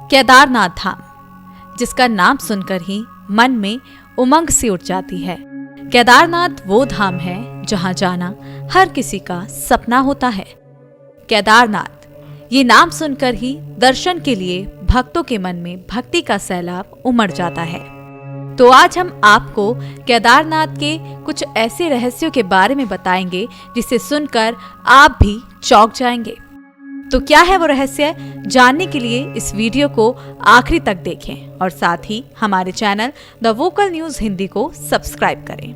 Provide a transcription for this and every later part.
केदारनाथ धाम, जिसका नाम सुनकर ही मन में उमंग सी उठ जाती है। केदारनाथ वो धाम है जहां जाना हर किसी का सपना होता है। केदारनाथ, ये नाम सुनकर ही दर्शन के लिए भक्तों के मन में भक्ति का सैलाब उमड़ जाता है। तो आज हम आपको केदारनाथ के कुछ ऐसे रहस्यों के बारे में बताएंगे जिसे सुनकर आप भी चौंक जाएंगे। तो क्या है वो रहस्य, जानने के लिए इस वीडियो को आखिरी तक देखें और साथ ही हमारे channel the vocal news Hindi को सब्सक्राइब करें।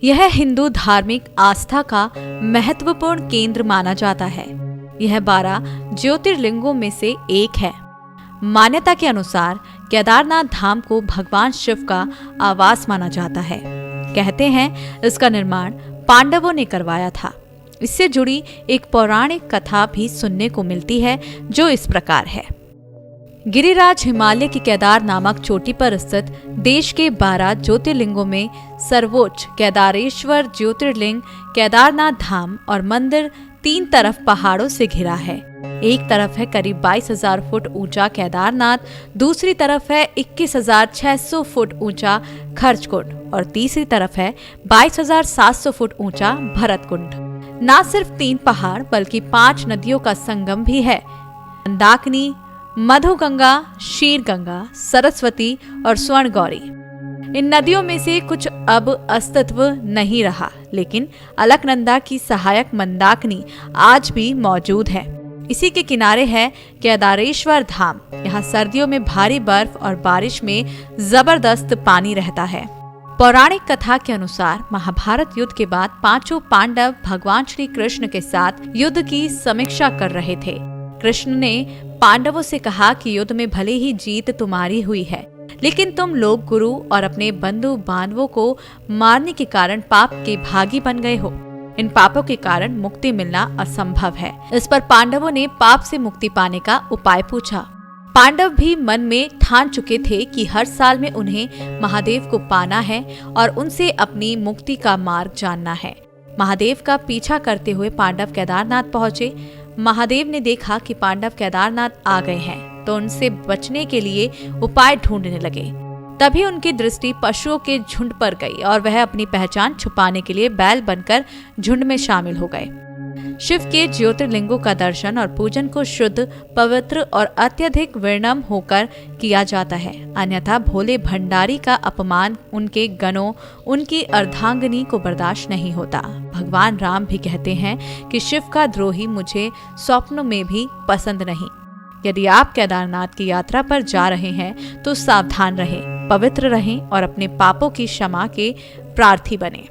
यह हिंदू धार्मिक आस्था का महत्वपूर्ण केंद्र माना जाता है। यह 12 ज्योतिर्लिंगों में से एक है। मान्यता के अनुसार केदारनाथ धाम को भगवान शिव का आवास माना जाता है। कहते हैं इसका निर्माण पांडवों ने करवाया था। इससे जुड़ी एक पौराणिक कथा भी सुनने को मिलती है जो इस प्रकार है। गिरिराज हिमालय की केदार नामक चोटी पर स्थित देश के 12 ज्योतिर्लिंगों में सर्वोच्च केदारेश्वर ज्योतिर्लिंग केदारनाथ धाम और मंदिर 3 तरफ पहाड़ों से घिरा है। एक तरफ है करीब 22,000 फुट ऊंचा केदारनाथ, दूसरी तरफ है 21,600 फुट ऊंचा खर्चकुंड और तीसरी तरफ है 22,700 फुट ऊंचा भरतकुंड। न सिर्फ 3 पहाड़ बल्कि 5 नदियों का संगम भी है। मंदाकिनी, मधुगंगा, शीरगंगा, सरस्वती और स्वर्णगौरी। इन नदियों में से कुछ अब अस्तित्व नहीं रहा, लेकिन अलकनंदा की सहायक मंदाकिनी आज भी मौजूद है। इसी के किनारे है केदारेश्वर धाम। यहाँ सर्दियों में भारी बर्फ और बारिश में जबरदस्त पानी रहता है। पौराणिक कथा के अनुसार महाभारत युद्ध के बाद 5 पांडव भगवान श्री कृष्ण के साथ युद्ध की समीक्षा कर रहे थे। कृष्ण ने पांडवों से कहा कि युद्ध में भले ही जीत तुम्हारी हुई है, लेकिन तुम लोग गुरु और अपने बंधु बांधवों को मारने के कारण पाप के भागी बन गए हो। इन पापों के कारण मुक्ति मिलना असंभव है। इस पर पांडवों ने पाप से मुक्ति पाने का उपाय पूछा। पांडव भी मन में ठान चुके थे कि हर साल में उन्हें महादेव को पाना है और उनसे अपनी मुक्ति का मार्ग जानना है। महादेव का पीछा करते हुए पांडव केदारनाथ पहुंचे। महादेव ने देखा कि पांडव केदारनाथ आ गए हैं तो उनसे बचने के लिए उपाय ढूंढने लगे। तभी उनकी दृष्टि पशुओं के झुंड पर गई और वह अपनी पहचान छुपाने के लिए बैल बनकर झुंड में शामिल हो गए। शिव के ज्योतिर्लिंगों का दर्शन और पूजन को शुद्ध, पवित्र और अत्यधिक विनम्र होकर किया जाता है, अन्यथा भोले भंडारी का अपमान उनके गणों, उनकी अर्धांगिनी को बर्दाश्त नहीं होता। भगवान राम भी कहते हैं कि शिव का द्रोही मुझे स्वप्नों में भी पसंद नहीं। यदि आप केदारनाथ की यात्रा पर जा रहे हैं तो सावधान रहें, पवित्र रहें और अपने पापों की क्षमा के प्रार्थी बने।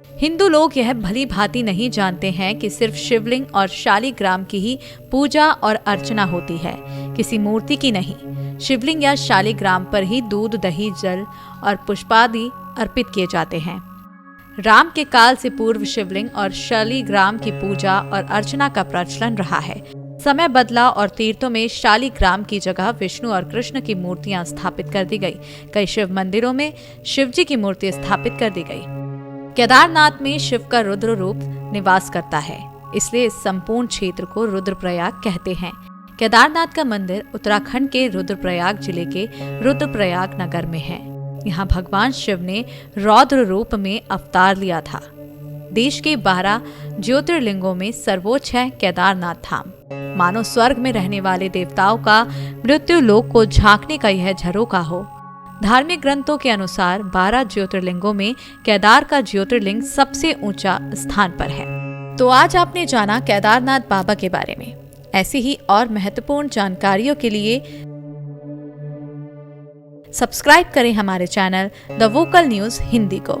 हिंदू लोग यह भली भांति नहीं जानते हैं कि सिर्फ शिवलिंग और शालिग्राम की ही पूजा और अर्चना होती है, किसी मूर्ति की नहीं। शिवलिंग या शालिग्राम पर ही दूध, दही, जल और पुष्पादि अर्पित किए जाते हैं। राम के काल से पूर्व शिवलिंग और शालिग्राम की पूजा और अर्चना का प्रचलन रहा है। समय बदला और तीर्थों में शालिग्राम की जगह विष्णु और कृष्ण की मूर्तियां स्थापित कर दी गई। कई शिव मंदिरों में शिवजी की मूर्ति स्थापित कर दी गई। केदारनाथ में शिव का रुद्र रूप निवास करता है, इसलिए इस संपूर्ण क्षेत्र को रुद्रप्रयाग कहते हैं। केदारनाथ का मंदिर उत्तराखंड के रुद्रप्रयाग जिले के रुद्रप्रयाग नगर में है। यहाँ भगवान शिव ने रौद्र रूप में अवतार लिया था। देश के 12 ज्योतिर्लिंगों में सर्वोच्च है केदारनाथ धाम। मानो स्वर्ग में रहने वाले देवताओं का मृत्यु लोक को झांकने का यह झरोखा हो। धार्मिक ग्रंथों के अनुसार 12 ज्योतिर्लिंगों में केदार का ज्योतिर्लिंग सबसे ऊंचा स्थान पर है। तो आज आपने जाना केदारनाथ बाबा के बारे में। ऐसी ही और महत्वपूर्ण जानकारियों के लिए सब्सक्राइब करें हमारे channel the vocal news Hindi को।